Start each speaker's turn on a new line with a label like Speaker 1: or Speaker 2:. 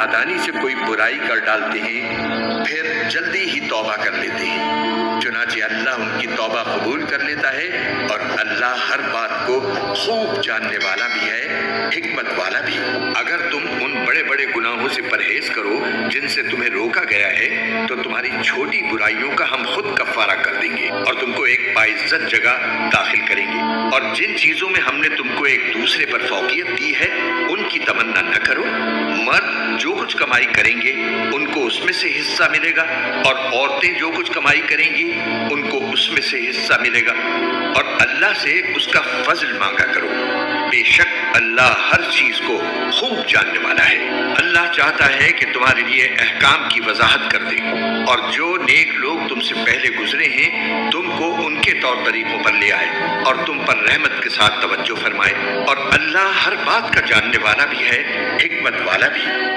Speaker 1: नादानी से कोई बुराई कर डालते हैं फिर जल्दी ही तौबा कर लेते हैं। चुनांचे अल्लाह उनकी तौबा कबूल कर लेता है और अल्लाह हर बात को खूब जानने वाला भी है, हिकमत वाला भी। अगर तुम उन बड़े बड़े गुनाहों से परहेज करो जिनसे तुम्हें रोका गया है तो तुम्हारी छोटी बुराइयों का हम खुद कफारा कर देंगे और तुमको एक बाइज्जत जगह दाखिल करेंगे। और जिन चीजों में हमने तुमको एक दूसरे पर फौकियत दी है उनकी तमन्ना न करो। मर्द जो कुछ कमाई करेंगे उनको उसमें से हिस्सा मिलेगा और औरतें जो कुछ कमाई करेंगी उनको उसमें से हिस्सा मिलेगा। और अल्लाह से उसका फजल मांगा करो, बेशक अल्लाह हर चीज को खूब जानने वाला है। अल्लाह चाहता है कि तुम्हारे लिए अहकाम की वजाहत कर दे और जो नेक लोग तुमसे पहले गुजरे हैं तुमको उनके तौर तरीकों पर ले आए और तुम पर रहमत के साथ तवज्जो फरमाए। और अल्लाह हर बात का जानने वाला भी है, हिकमत वाला भी।